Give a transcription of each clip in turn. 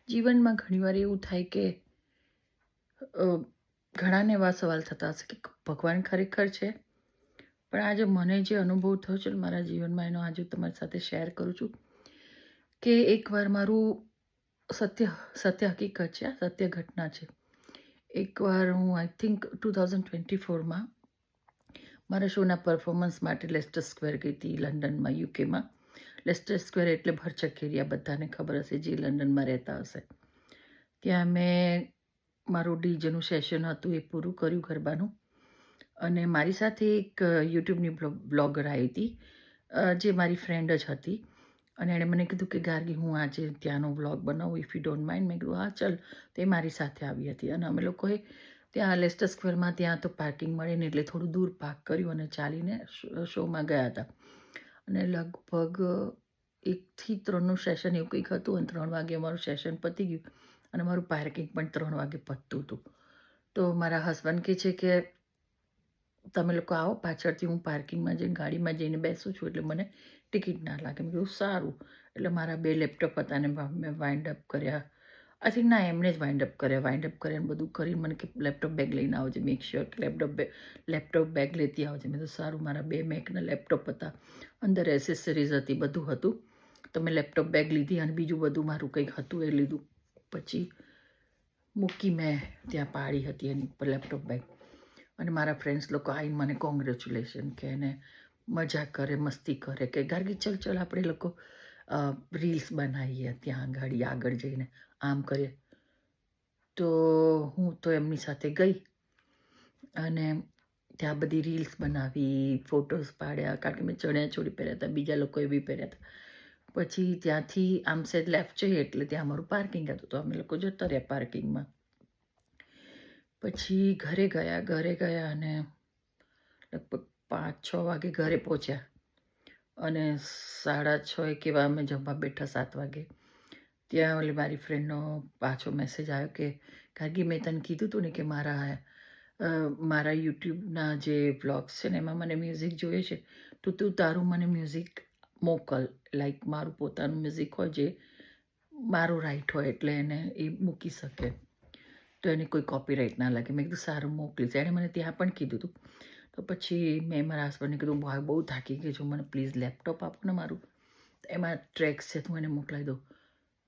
જીવનમાં ઘણીવાર એવું થાય કે ઘણાને એવા સવાલ થતા હશે કે ભગવાન ખરેખર છે. પણ આજે મને જે અનુભવ થયો છે મારા જીવનમાં એનો આજે તમારી સાથે શેર કરું છું કે એકવાર મારું સત્ય હકીકત છે, આ સત્ય ઘટના છે. એકવાર હું આઈ થિંક 2024માં મારા શોના પરફોર્મન્સ માટે લેસ્ટર સ્ક્વેર ગઈ હતી લંડનમાં, યુકેમાં. લેસ્ટર સ્ક્વેર એટલે ભરચક એરિયા, બધાને ખબર હશે જે લંડનમાં રહેતા હશે. ત્યાં મેં મારું ડીજેનું સેશન હતું એ પૂરું કર્યું ગરબાનું, અને મારી સાથે એક યુટ્યુબની બ્લોગર આવી હતી જે મારી ફ્રેન્ડ જ હતી. અને એણે મને કીધું કે ગાર્ગી હું આજે ત્યાંનો વ્લોગ બનાવું, ઇફ યુ ડોન્ટ માઇન્ડ. મેં કીધું હા ચાલ. તે મારી સાથે આવી હતી અને અમે લોકોએ ત્યાં લેસ્ટર સ્ક્વેરમાં ત્યાં તો પાર્કિંગ મળે ને એટલે થોડું દૂર પાર્ક કર્યું અને ચાલીને શોમાં ગયા હતા. અને લગભગ 1 થી 3નું સેશન એવું કંઈક હતું અને 3 વાગે અમારું સેશન પતી ગયું અને મારું પાર્કિંગ પણ 3 વાગે પતતું હતું. તો મારા હસબન્ડ કહે છે કે તમે લોકો આવો પાછળથી, હું પાર્કિંગમાં જઈને ગાડીમાં જઈને બેસું છું એટલે મને ટિકિટ ના લાગે. મેં કીધું સારું. એટલે મારા 2 લેપટોપ હતા ને મેં વાઇન્ડ અપ કર્યા. આઈ થિંક ના, એમણે જ વાઇન્ડ અપ કર્યા બધું કરીને મને કે લેપટોપ બેગ લઈને આવજે, મેક શ્યોર કે લેપટોપ બેગ લેતી આવજે. મેં તો સારું. મારા 2 મેકના લેપટોપ હતા, અંદર એસેસરીઝ હતી, બધું હતું. તો મેં લેપટોપ બેગ લીધી અને બીજું બધું મારું કંઈક હતું એ લીધું. પછી મૂકી મેં ત્યાં પાડી હતી એની ઉપર લેપટોપ બેગ. અને મારા ફ્રેન્ડ્સ લોકો આવીને મને કોંગ્રેચ્યુલેશન કે એને મજા કરે, મસ્તી કરે કે ગાર્ગી ચલ આપણે લોકો રીલ્સ બનાવીએ ત્યાં આગળ જઈને, આમ કરીએ. તો હું તો એમની સાથે ગઈ અને ત્યાં બધી રીલ્સ બનાવી, ફોટોઝ પાડ્યા, કારણ કે મેં ચણિયાચોળી પહેર્યા હતા, બીજા લોકોએ બી પહેર્યા હતા. પછી ત્યાંથી આમ સેજ લેફ્ટ જઈએ એટલે ત્યાં અમારું પાર્કિંગ હતું, તો અમે લોકો જતા રહ્યા પાર્કિંગમાં. પછી ઘરે ગયા અને લગભગ 5-6 વાગે ઘરે પહોંચ્યા અને 6:30 કેવા અમે જમવા બેઠા 7 વાગે. ત્યાં ઓલી મારી ફ્રેન્ડનો પાછો મેસેજ આવ્યો કે ગાર્ગી મેં તને કીધું હતું ને કે મારા યુટ્યુબના જે વ્લોગ્સ છે ને એમાં મને મ્યુઝિક જોઈએ છે, તો તું તારું મને મ્યુઝિક મોકલ. લાઈક મારું પોતાનું મ્યુઝિક હોય જે મારું રાઈટ હોય એટલે એને એ મૂકી શકે, તો એને કોઈ કોપીરાઇટ ના લાગે. મેં કીધું સારું, મોકલીશ. એણે મને ત્યાં પણ કીધું હતું. તો પછી મેં મારા હસબન્ડને કીધું બહુ થાકી ગઈ છું, મને પ્લીઝ લેપટોપ આપો ને મારું, એમાં ટ્રેક્સ છે, તું એને મોકલાવી દઉં.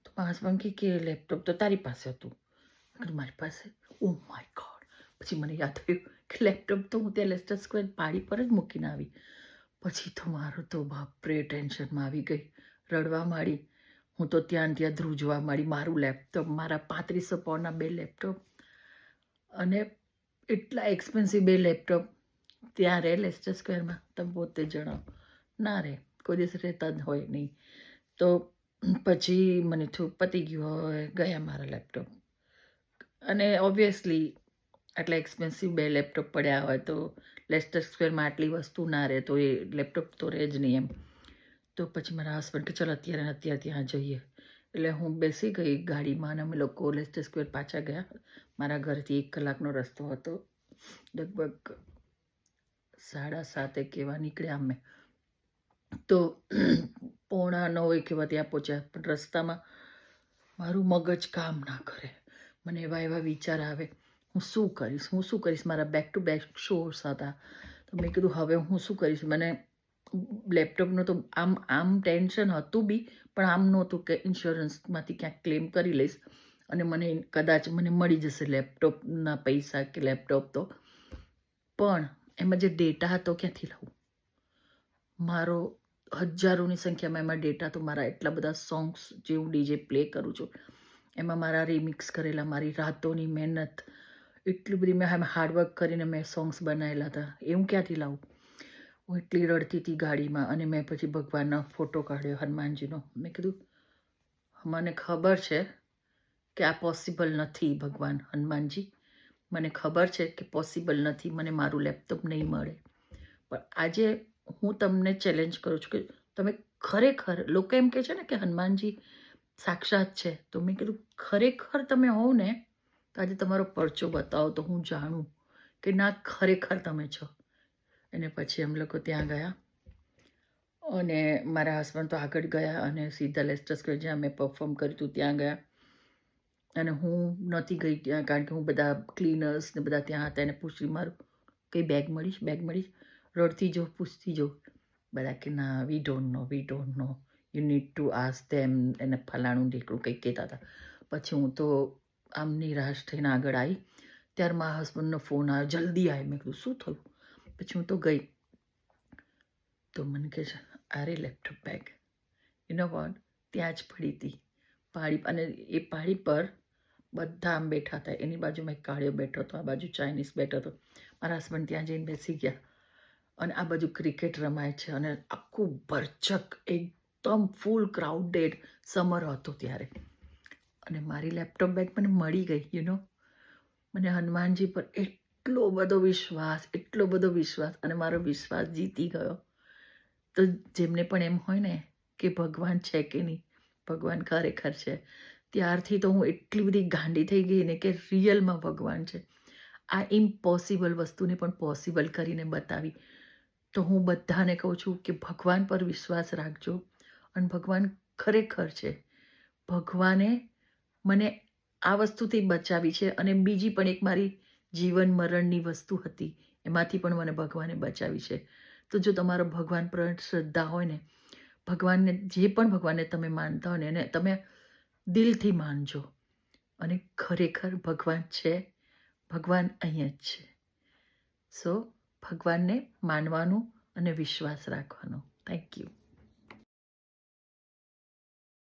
તો મારા હસબન્ડ કે લેપટોપ તો તારી પાસે હતું. મેં કીધું મારી પાસે? Oh my God. પછી મને યાદ થયું કે લેપટોપ તો હું ત્યાં લેસ્ટર સ્ક્વેર પાડી પર જ મૂકીને આવી. પછી તો મારું તો બાપરે ટેન્શનમાં આવી ગઈ, રડવા માંડી. હું તો ત્યાં ધ્રુજવા માંડી. મારું લેપટોપ, મારા 3500 પાઉન્ડના 2 લેપટોપ અને એટલા એક્સપેન્સિવ 2 લેપટોપ ત્યાં રહે લેસ્ટર સ્ક્વેરમાં? તમે પોતે જણાવો. ના રહે, કોઈ દિવસ રહેતા જ હોય નહીં. તો પછી મને થયું પતી ગયું, હવે ગયા મારા લેપટોપ. અને ઓબ્વિયસલી આટલા એક્સપેન્સિવ 2 લેપટોપ પડ્યા હોય તો લેસ્ટર સ્ક્વેરમાં આટલી વસ્તુ ના રહે તો એ લેપટોપ તો રહે જ નહીં એમ. તો પછી મારા હસબન્ડ કે ચાલ અત્યારે ત્યાં જઈએ. એટલે હું બેસી ગઈ ગાડીમાં અને અમે લોકો લેસ્ટર સ્ક્વેર પાછા ગયા. મારા ઘરથી 1 કલાકનો રસ્તો હતો. લગભગ 7:30 કેવા નીકળ્યા અમે. તો 8:45 કેવા ત્યાં પહોંચ્યા. પણ રસ્તામાં મારું મગજ કામ ના કરે. મને એવા વિચાર આવે, હું શું કરીશ. મારા બેક ટુ બેક શોઝ હતા. તો મેં કીધું હવે હું શું કરીશ. મને લેપટોપનું તો આમ ટેન્શન હતું બી, પણ આમ નહોતું કે ઇન્સ્યોરન્સમાંથી ક્યાંક ક્લેમ કરી લઈશ અને કદાચ મને મળી જશે લેપટોપના પૈસા કે લેપટોપ. તો પણ એમાં જે ડેટા હતો ક્યાંથી લઉં? મારો હજારોની સંખ્યામાં એમાં ડેટા. તો મારા એટલા બધા સોંગ્સ જે હું ડીજે પ્લે કરું છું એમાં મારા રિમિક્સ કરેલા, મારી રાતોની મહેનત, એટલી બધી મેં હાર્ડવર્ક કરીને મેં સોંગ્સ બનાવેલા હતા, એ હું ક્યાંથી લાવું? હું એટલી રડતી હતી ગાડીમાં. અને મેં પછી ભગવાનનો ફોટો કાઢ્યો, હનુમાનજીનો. મેં કીધું મને ખબર છે કે આ પોસિબલ નથી ભગવાન હનુમાનજી, મને ખબર છે કે પોસિબલ નથી, મને મારું લેપટોપ નહીં મળે. પણ આજે હું તમને ચેલેન્જ કરું છું કે તમે ખરેખર, લોકો એમ કહે છે ને કે હનુમાનજી સાક્ષાત છે, તો મેં કીધું ખરેખર તમે હોવ ને તો આજે તમારો પરચો બતાવો તો હું જાણું કે ના ખરેખર તમે છો. અને પછી અમે લોકો ત્યાં ગયા અને મારા હસબન્ડ તો આગળ ગયા અને સીધા લેસ્ટર સ્ક્વેર જ્યાં મેં પરફોર્મ કર્યું હતું ત્યાં ગયા. અને હું નહોતી ગઈ ત્યાં, કારણ કે હું બધા ક્લીનર્સ ને બધા ત્યાં હતા. એને પૂછી મારું કંઈ બેગ મળીશ રડતી જાઉં, પૂછતી જાઉં. બધા કે ના, we don't know, you need to ask ધેમ. એને ફલાણું ઢીકણું કંઈક કહેતા હતા. પછી હું તો આમ નિરાશ થઈને આગળ આવી. ત્યારે મારા હસબન્ડનો ફોન આવ્યો, જલ્દી આવી. મેં કીધું શું થયું? પછી હું તો ગઈ. તો મને કહે છે, અરે laptop bag, you know what, ત્યાં જ પડી હતી પાળી. અને એ પાળી પર બધા આમ બેઠા હતા. એની બાજુમાં એક કાળિયો બેઠો હતો, આ બાજુ ચાઇનીઝ બેઠો હતો. મારા હસબન્ડ ત્યાં જઈને બેસી ગયા. અને આ બાજુ ક્રિકેટ રમાય છે અને આખું ભરચક એકદમ ફૂલ ક્રાઉડેડ સમર હતો ત્યારે. અને મારી લેપટોપ બેગ મને મળી ગઈ. મને હનુમાનજી પર એટલો બધો વિશ્વાસ અને મારો વિશ્વાસ જીતી ગયો. તો જેમને પણ એમ હોય ને કે ભગવાન છે કે નહીં, ભગવાન ખરેખર છે, ત્યારથી તો હું એટલી બધી ગાંડી થઈ ગઈ ને કે રિયલમાં ભગવાન છે. આ ઇમ્પોસિબલ વસ્તુને પણ પોસિબલ કરીને બતાવી. તો હું બધાને કહું છું કે ભગવાન પર વિશ્વાસ રાખજો. અને ભગવાન ખરેખર છે. ભગવાને મને આ વસ્તુથી બચાવી છે. અને બીજી પણ એક મારી જીવન મરણની વસ્તુ હતી, એમાંથી પણ મને ભગવાને બચાવી છે. તો જો તમારો ભગવાન પર શ્રદ્ધા હોય ને, ભગવાનને, જે પણ ભગવાનને તમે માનતા હોય ને, એને તમે દિલથી માનજો. અને ખરેખર ભગવાન છે, ભગવાન અહીંયા જ છે. સો ભગવાનને માનવાનું અને વિશ્વાસ રાખવાનો. Thank you.